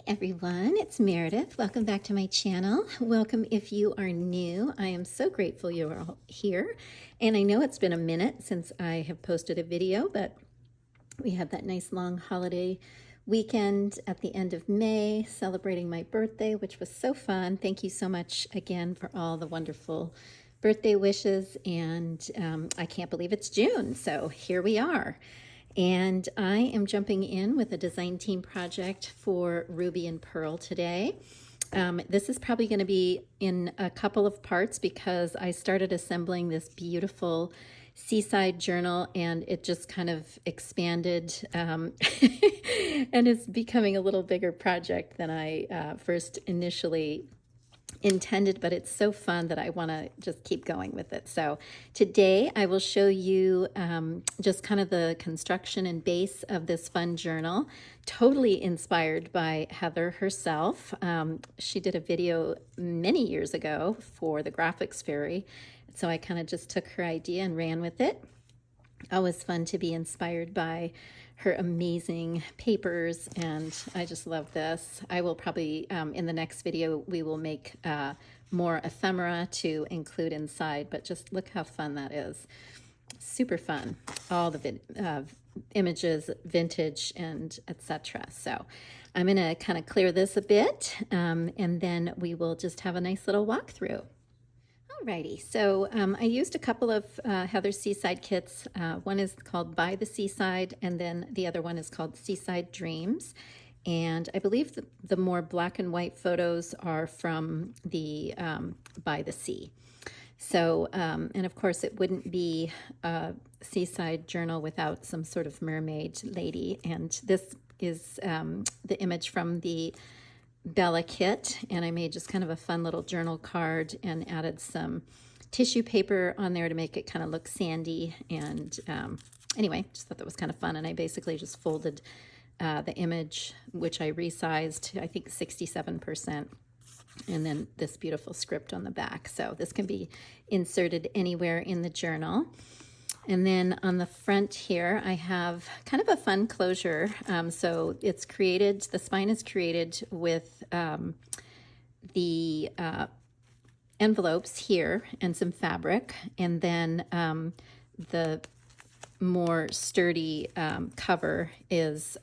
Everyone, it's Meredith. Welcome back to my channel. Welcome if you are new. I am so grateful you are all here. And I know it's been a minute since I have posted a video, but we had that nice long holiday weekend at the end of May celebrating my birthday, which was so fun. Thank you so much again for all the wonderful birthday wishes. And I can't believe it's June, so here we are. And I am jumping in with a design team project for Ruby and Pearl today. This is probably going to be in a couple of parts because I started assembling this beautiful seaside journal and it just kind of expanded and it's becoming a little bigger project than I first initially intended, but it's so fun that I want to just keep going with it. So today I will show you just kind of the construction and base of this fun journal, totally inspired by Heather herself. She did a video many years ago for the Graphics Fairy, so I kind of just took her idea and ran with it. Always fun to be inspired by her amazing papers, and I just love this. I will probably, in the next video, we will make more ephemera to include inside, but just look how fun that is. Super fun. All the images, vintage, and etc. So I'm going to kind of clear this a bit, and then we will just have a nice little walkthrough. Alrighty, so I used a couple of Heather's Seaside kits. One is called By the Seaside, and then the other one is called Seaside Dreams. And I believe the more black and white photos are from the By the Sea. So, and of course it wouldn't be a seaside journal without some sort of mermaid lady. And this is the image from the Bella kit, and I made just kind of a fun little journal card and added some tissue paper on there to make it kind of look sandy. And anyway, just thought that was kind of fun, and I basically just folded the image, which I resized, I think 67%, and then this beautiful script on the back. So this can be inserted anywhere in the journal. And then on the front here, I have kind of a fun closure. So it's created, the spine is created with the envelopes here and some fabric. And then the more sturdy cover is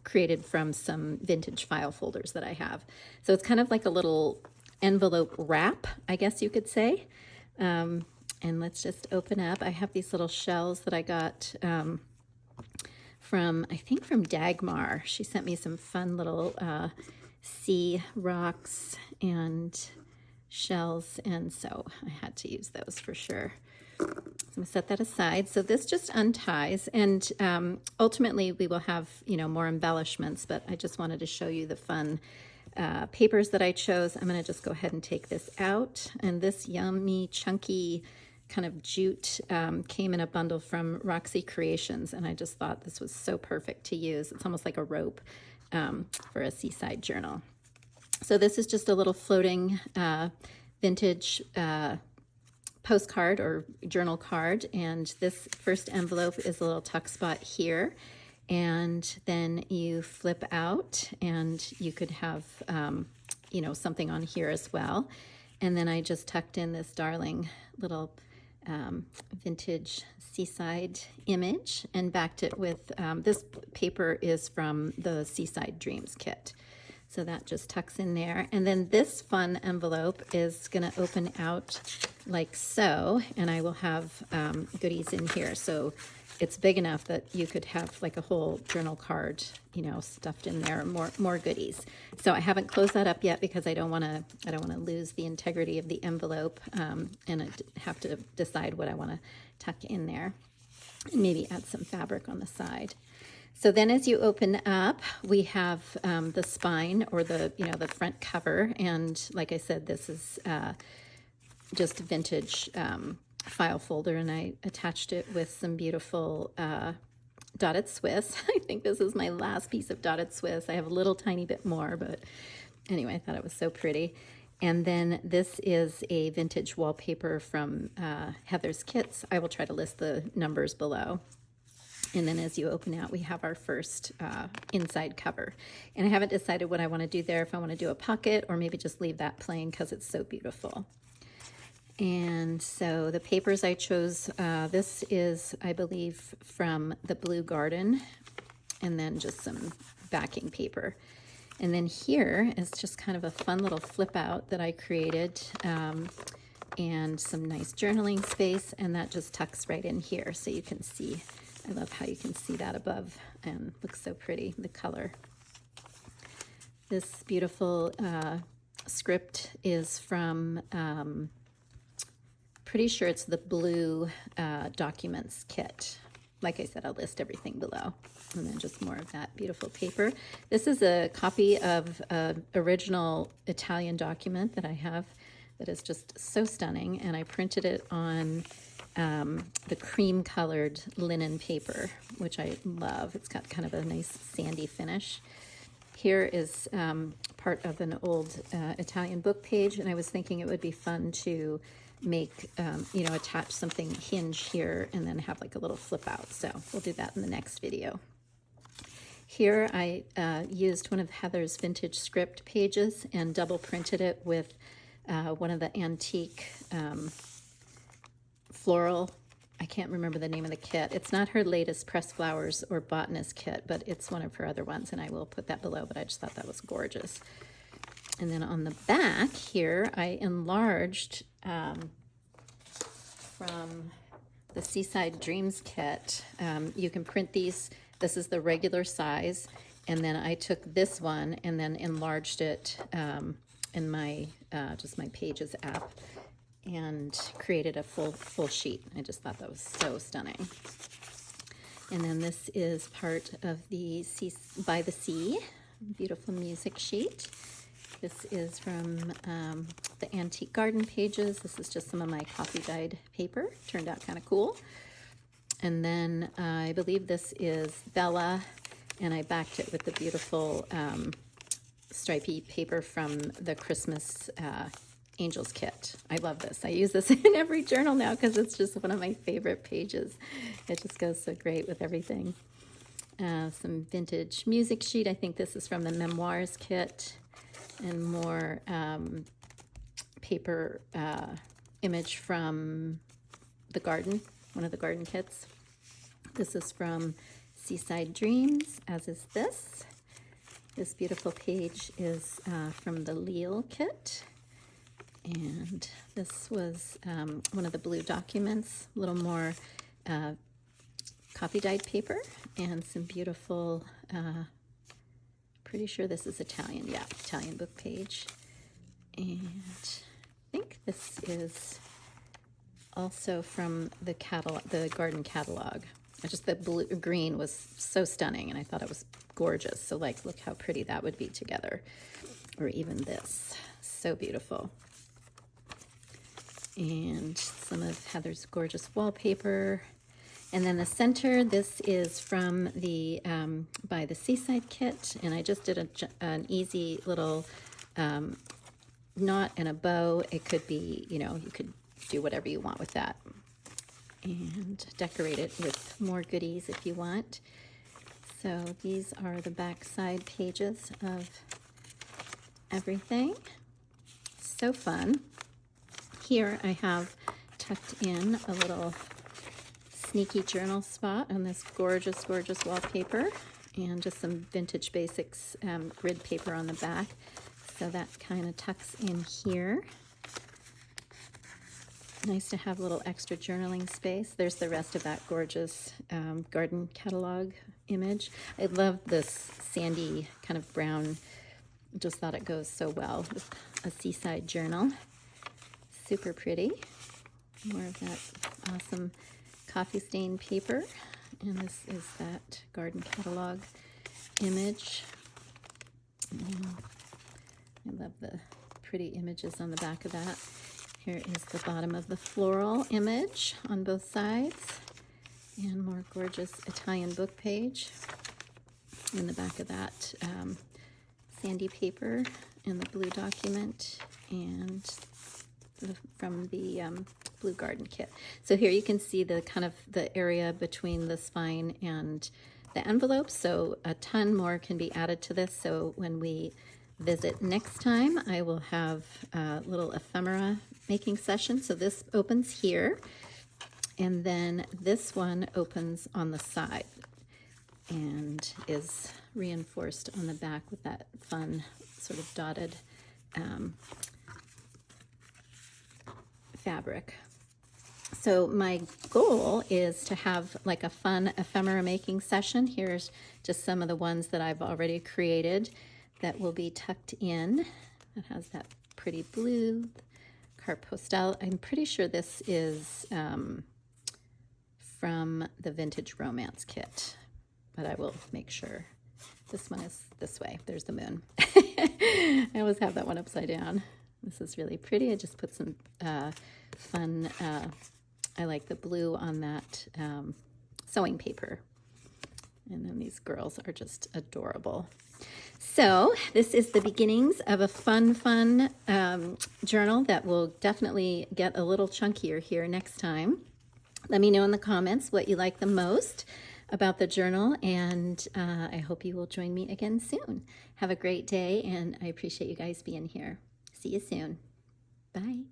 created from some vintage file folders that I have. So it's kind of like a little envelope wrap, I guess you could say. And let's just open up. I have these little shells that I got from, I think from Dagmar. She sent me some fun little sea rocks and shells, and so I had to use those for sure. So I'm gonna set that aside. So this just unties, and ultimately we will have, you know, more embellishments, but I just wanted to show you the fun papers that I chose. I'm gonna just go ahead and take this out, and this yummy, chunky kind of jute came in a bundle from Roxy Creations, and I just thought this was so perfect to use. It's almost like a rope for a seaside journal. So this is just a little floating vintage postcard or journal card, and this first envelope is a little tuck spot here, and then you flip out and you could have you know, something on here as well. And then I just tucked in this darling little vintage seaside image and backed it with this paper is from the Seaside Dreams kit. So that just tucks in there. And then this fun envelope is going to open out like so, and I will have goodies in here. So it's big enough that you could have like a whole journal card, you know, stuffed in there, more goodies. So I haven't closed that up yet because I don't want to lose the integrity of the envelope, and I have to decide what I want to tuck in there, and maybe add some fabric on the side. So then as you open up, we have the spine, or the, you know, the front cover. And like I said, this is just a vintage file folder, and I attached it with some beautiful dotted Swiss. I think this is my last piece of dotted Swiss. I have a little tiny bit more, but anyway, I thought it was so pretty. And then this is a vintage wallpaper from Heather's Kits. I will try to list the numbers below. And then as you open out, we have our first inside cover. And I haven't decided what I want to do there, if I want to do a pocket or maybe just leave that plain because it's so beautiful. And so the papers I chose, this is, I believe, from the Blue Garden, and then just some backing paper. And then here is just kind of a fun little flip out that I created, and some nice journaling space, and that just tucks right in here so you can see. I love how you can see that above and looks so pretty, the color. This beautiful script is from, pretty sure it's the Blue Documents kit. Like I said, I'll list everything below. And then just more of that beautiful paper. This is a copy of an original Italian document that I have that is just so stunning. And I printed it on the cream colored linen paper, which I love. It's got kind of a nice sandy finish. Here is part of an old Italian book page, and I was thinking it would be fun to make, you know, attach something hinge here and then have like a little flip out. So we'll do that in the next video. Here I used one of Heather's vintage script pages and double printed it with one of the antique floral, I can't remember the name of the kit. It's not her latest Pressed Flowers or Botanist kit, but it's one of her other ones, and I will put that below, but I just thought that was gorgeous. And then on the back here, I enlarged from the Seaside Dreams kit. You can print these. This is the regular size, and then I took this one and then enlarged it in my just my Pages app and created a full sheet. I just thought that was so stunning. And then this is part of the By the Sea, beautiful music sheet. This is from the Antique Garden pages. This is just some of my coffee dyed paper. Turned out kind of cool. And then I believe this is Bella, and I backed it with the beautiful stripy paper from the Christmas Angels kit. I love this. I use this in every journal now because it's just one of my favorite pages. It just goes so great with everything. Some vintage music sheet. I think this is from the Memoirs kit. And more paper image from the garden, one of the garden kits. This is from Seaside Dreams, as is this. This beautiful page is from the Leal kit. And this was one of the Blue Documents, a little more copy dyed paper and some beautiful, pretty sure this is Italian, yeah, Italian book page. And I think this is also from the catalog, the garden catalog. Just the green was so stunning, and I thought it was gorgeous. So like, look how pretty that would be together. Or even this, so beautiful. And some of Heather's gorgeous wallpaper. And then the center, this is from the By the Seaside kit, and I just did an easy little knot and a bow. It could be, you know, you could do whatever you want with that. And decorate it with more goodies if you want. So these are the back side pages of everything. So fun. Here I have tucked in a little sneaky journal spot on this gorgeous, gorgeous wallpaper, and just some Vintage Basics grid paper on the back. So that kind of tucks in here. Nice to have a little extra journaling space. There's the rest of that gorgeous garden catalog image. I love this sandy kind of brown. Just thought it goes so well with a seaside journal. Super pretty. More of that awesome coffee stain paper. And this is that garden catalog image. I love the pretty images on the back of that. Here is the bottom of the floral image on both sides. And more gorgeous Italian book page. In the back of that sandy paper and the blue document. And from the Blue Garden kit. So here you can see the kind of the area between the spine and the envelope. So a ton more can be added to this. So when we visit next time, I will have a little ephemera making session. So this opens here, and then this one opens on the side and is reinforced on the back with that fun sort of dotted fabric. So my goal is to have like a fun ephemera making session. Here's just some of the ones that I've already created that will be tucked in. It has that pretty blue carte postale. I'm pretty sure this is from the Vintage Romance kit, but I will make sure. This one is this way. There's the moon. I always have that one upside down. This is really pretty. I just put some fun, I like the blue on that sewing paper. And then these girls are just adorable. So this is the beginnings of a fun journal that will definitely get a little chunkier here next time. Let me know in the comments what you like the most about the journal, and I hope you will join me again soon. Have a great day, and I appreciate you guys being here. See you soon. Bye.